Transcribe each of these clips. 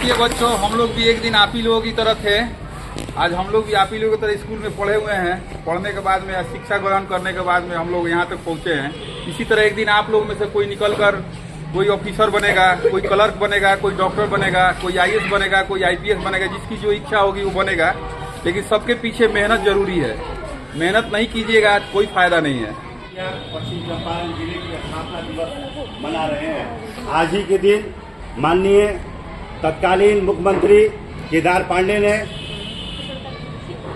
देखिए बच्चों, हम लोग भी एक दिन आप ही लोगों की तरह थे। आज हम लोग भी आप ही लोगों की तरह स्कूल में पढ़े हुए हैं। पढ़ने के बाद में, शिक्षा ग्रहण करने के बाद में हम लोग यहाँ तक पहुँचे हैं। इसी तरह एक दिन आप लोग में से कोई निकल कर कोई ऑफिसर बनेगा, कोई क्लर्क बनेगा, कोई डॉक्टर बनेगा, कोई IAS बनेगा, कोई IPS बनेगा। जिसकी जो इच्छा होगी वो बनेगा, लेकिन सबके पीछे मेहनत जरूरी है। मेहनत नहीं कीजिएगा कोई फायदा नहीं है। पश्चिम चंपारण जिले की स्थापना दिवस मना रहे हैं। आज ही के दिन माननीय तत्कालीन मुख्यमंत्री केदार पांडे ने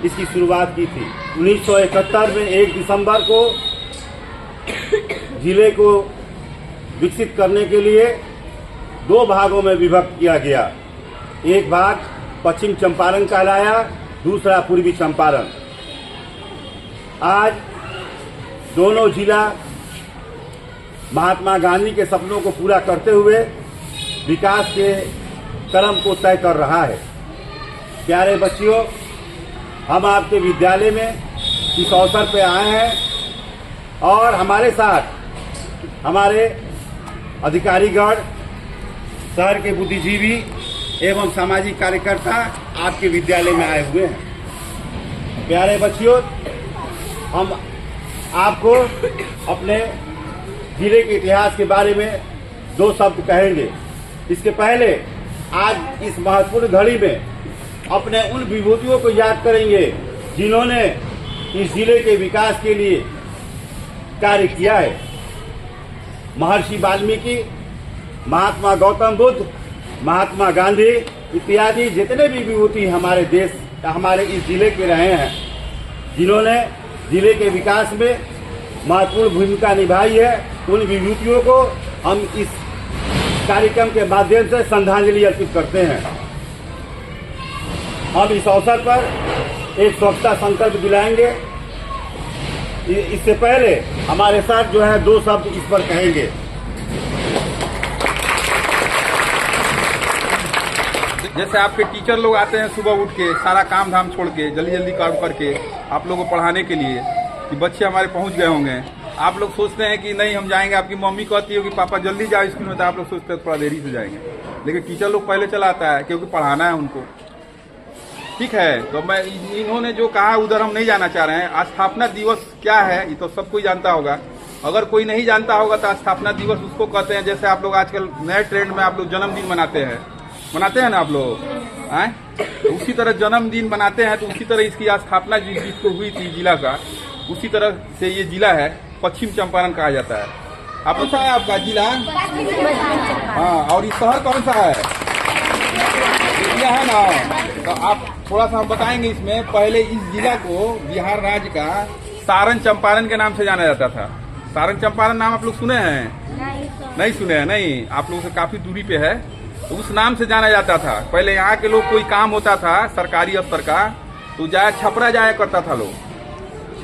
इसकी शुरुआत की थी। 1971 में 1 दिसंबर को जिले को विकसित करने के लिए 2 भागों में विभक्त किया गया। एक भाग पश्चिम चंपारण कहलाया, दूसरा पूर्वी चंपारण। आज दोनों जिला महात्मा गांधी के सपनों को पूरा करते हुए विकास के क्रम को तय कर रहा है। प्यारे बच्चियों, हम आपके विद्यालय में इस अवसर पर आए हैं और हमारे साथ हमारे अधिकारीगण, शहर के बुद्धिजीवी एवं सामाजिक कार्यकर्ता आपके विद्यालय में आए हुए हैं। प्यारे बच्चियों, हम आपको अपने जिले के इतिहास के बारे में 2 शब्द कहेंगे। इसके पहले आज इस महत्वपूर्ण घड़ी में अपने उन विभूतियों को याद करेंगे जिन्होंने इस जिले के विकास के लिए कार्य किया है। महर्षि वाल्मीकि, महात्मा गौतम बुद्ध, महात्मा गांधी इत्यादि जितने भी विभूति हमारे देश, हमारे इस जिले के रहे हैं, जिन्होंने जिले के विकास में महत्वपूर्ण भूमिका निभाई है, उन विभूतियों को हम इस कार्यक्रम के माध्यम से श्रद्धांजलि अर्पित करते हैं। हम इस अवसर पर एक स्वच्छता संकल्प दिलाएंगे। इससे पहले हमारे साथ जो है 2 शब्द इस पर कहेंगे। जैसे आपके टीचर लोग आते हैं सुबह उठ के, सारा काम धाम छोड़ के, जल्दी जल्दी काम करके आप लोगों को पढ़ाने के लिए कि बच्चे हमारे पहुंच गए होंगे। आप लोग सोचते हैं कि नहीं हम जाएंगे, आपकी मम्मी कहती है कि पापा जल्दी जाओ स्कूल में, तो आप लोग सोचते हैं थोड़ा देरी से जाएंगे, लेकिन टीचर लोग पहले चला आता है क्योंकि पढ़ाना है उनको। ठीक है, तो मैं इन्होंने जो कहा उधर हम नहीं जाना चाह रहे हैं। स्थापना दिवस क्या है ये तो सब कोई जानता होगा। अगर कोई नहीं जानता होगा तो स्थापना दिवस उसको कहते हैं, जैसे आप लोग आजकल नए ट्रेंड में आप लोग जन्मदिन मनाते हैं ना आप लोग, तो उसी तरह जन्मदिन मनाते हैं। तो उसी तरह इसकी स्थापना जिसको हुई थी जिला का, उसी तरह से ये जिला है, पश्चिम चंपारण कहा जाता है। आप कौन सा है आपका जिला? हाँ, और इस शहर कौन सा है? जिला है ना। तो आप थोड़ा सा हम बताएंगे इसमें। पहले इस जिला को बिहार राज्य का सारण चंपारण के नाम से जाना जाता था। सारण चंपारण नाम आप लोग सुने हैं? नहीं सुने हैं? नहीं, आप लोगों से काफी दूरी पे है। तो उस नाम से जाना जाता था। पहले यहाँ के लोग कोई काम होता था सरकारी स्तर का, तो छपरा जाया करता था लोग।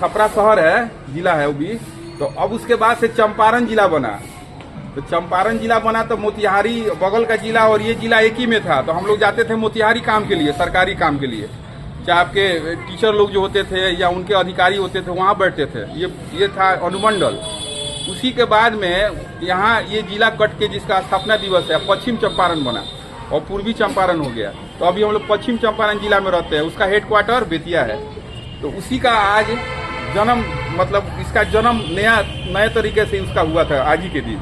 छपरा शहर है, जिला है वो भी। तो अब उसके बाद से चंपारण जिला बना। तो चंपारण जिला बना तो मोतिहारी बगल का जिला और ये जिला एक ही में था। तो हम लोग जाते थे मोतिहारी काम के लिए, सरकारी काम के लिए। चाहे आपके टीचर लोग जो होते थे या उनके अधिकारी होते थे, वहाँ बैठते थे। ये था अनुमंडल। उसी के बाद में यहाँ ये जिला कट के जिसका स्थापना दिवस है, पश्चिम चंपारण बना और पूर्वी चंपारण हो गया। तो अभी हम लोग पश्चिम चंपारण जिला में रहते हैं। उसका हेडक्वार्टर बेतिया है। तो उसी का आज जन्म, मतलब इसका जन्म नए तरीके से उसका हुआ था आज ही के दिन।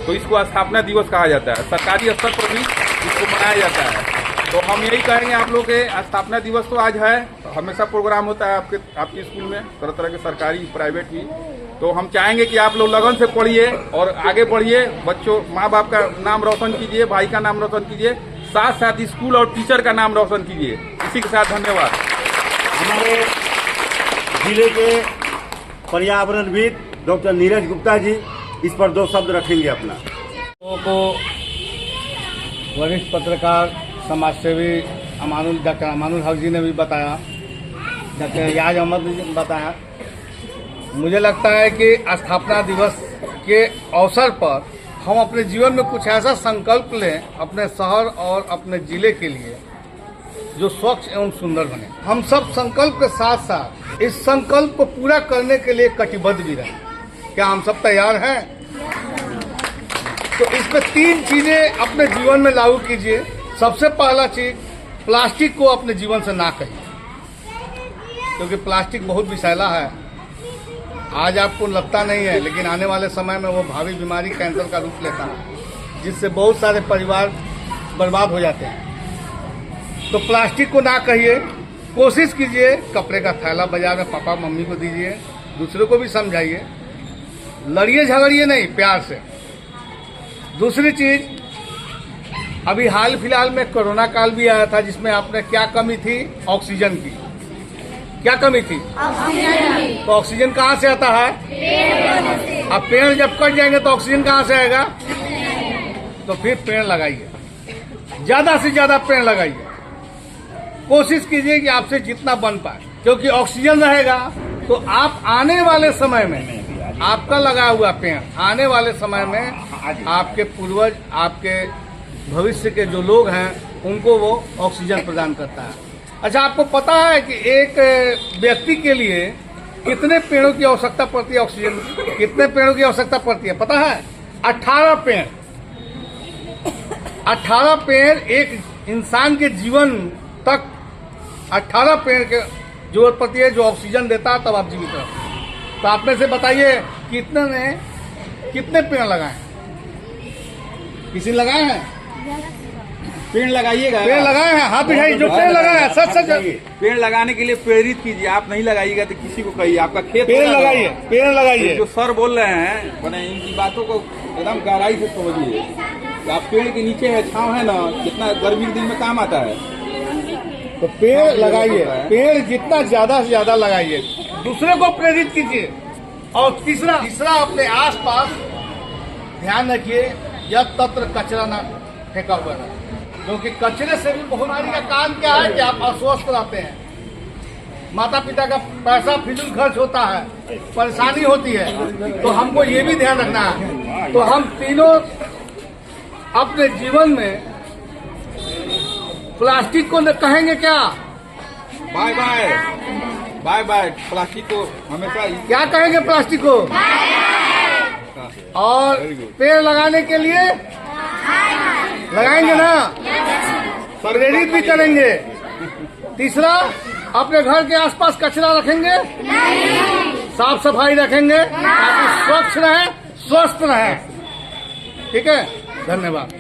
तो इसको स्थापना दिवस कहा जाता है। सरकारी स्तर पर भी इसको मनाया जाता है। तो हम यही कहेंगे आप लोग के, स्थापना दिवस तो आज है, हमेशा प्रोग्राम होता है आपके स्कूल में, तरह तरह के सरकारी प्राइवेट भी। तो हम चाहेंगे कि आप लोग लगन से पढ़िए और आगे बढ़िए। बच्चों, माँ बाप का नाम रोशन कीजिए, भाई का नाम रोशन कीजिए, साथ साथ स्कूल और टीचर का नाम रोशन कीजिए। इसी के साथ धन्यवाद। हमारे जिले के पर्यावरणविद डॉक्टर नीरज गुप्ता जी इस पर 2 शब्द रखेंगे अपना। लोगों को वरिष्ठ पत्रकार समाजसेवी डॉक्टर अमानुल हक जी ने भी बताया, डॉक्टर एजाज अहमद ने बताया। मुझे लगता है कि स्थापना दिवस के अवसर पर हम अपने जीवन में कुछ ऐसा संकल्प लें अपने शहर और अपने जिले के लिए जो स्वच्छ एवं सुंदर बने। हम सब संकल्प के साथ साथ इस संकल्प को पूरा करने के लिए कटिबद्ध भी रहें। क्या हम सब तैयार हैं? तो इसमें 3 चीजें अपने जीवन में लागू कीजिए। सबसे पहला चीज, प्लास्टिक को अपने जीवन से ना कहिए, क्योंकि प्लास्टिक बहुत विषैला है। आज आपको लगता नहीं है, लेकिन आने वाले समय में वो भावी बीमारी कैंसर का रूप लेता है, जिससे बहुत सारे परिवार बर्बाद हो जाते हैं। तो प्लास्टिक को ना कहिए, कोशिश कीजिए कपड़े का थैला बाजार में पापा मम्मी को दीजिए, दूसरों को भी समझाइए, लड़िए झगड़िए नहीं, प्यार से। दूसरी चीज, अभी हाल फिलहाल में कोरोना काल भी आया था, जिसमें आपने क्या कमी थी? ऑक्सीजन की। क्या कमी थी? ऑक्सीजन। तो ऑक्सीजन कहाँ से आता है? अब पेड़ जब कट जाएंगे तो ऑक्सीजन कहाँ से आएगा? तो फिर पेड़ लगाइए, ज्यादा से ज्यादा पेड़ लगाइए। कोशिश कीजिए कि आपसे जितना बन पाए, क्योंकि ऑक्सीजन रहेगा तो आप आने वाले समय में, आपका लगा हुआ पेड़ आने वाले समय में आपके पूर्वज, आपके भविष्य के जो लोग हैं, उनको वो ऑक्सीजन प्रदान करता है। अच्छा, आपको पता है कि एक व्यक्ति के लिए कितने पेड़ों की आवश्यकता पड़ती है? ऑक्सीजन कितने पेड़ों की आवश्यकता पड़ती है पता है? 18 पेड़। 18 पेड़ एक इंसान के जीवन तक 18 पेड़ के जरूरत पड़ती है, जो ऑक्सीजन देता है, तब आप जीवित रहते हैं। तो आप में से बताइए कितने पेड़ लगाए? किसी ने लगाए हैं? पेड़ लगाइएगा। पेड़ लगाए हैं, हाथ उठाइए जो पेड़ लगाए हैं। सच पेड़ लगाने के लिए प्रेरित कीजिए, आप नहीं लगाइएगा तो किसी को कहिए। आपका खेत पेड़ लगाइए, पेड़ लगाइए। जो सर बोल रहे हैं, मैंने इनकी बातों को एकदम गहराई से समझिए। आप पेड़ के नीचे है, छांव है ना, कितना गर्मी के दिन में काम आता है। तो पेड़ लगाइए, पेड़ जितना ज्यादा से ज्यादा लगाइए, दूसरे को प्रेरित कीजिए। और तीसरा अपने आसपास ध्यान रखिए, यह तत्र कचरा ना फेंका हुआ है, क्योंकि कचरे से भी बीमारी का कारण क्या है कि आप अस्वस्थ रहते हैं, माता पिता का पैसा फिजूल खर्च होता है, परेशानी होती है। तो हमको ये भी ध्यान रखना है। तो हम तीनों अपने जीवन में प्लास्टिक को कहेंगे क्या? Bye bye, bye bye. Plastic को हमेशा क्या कहेंगे? प्लास्टिक को। और पेड़ लगाने के लिए लगाएंगे ना, प्रेरित भी करेंगे। तीसरा, अपने घर के आसपास कचरा रखेंगे, साफ सफाई रखेंगे, ताकि स्वच्छ रहें, स्वस्थ रहें। ठीक है, धन्यवाद।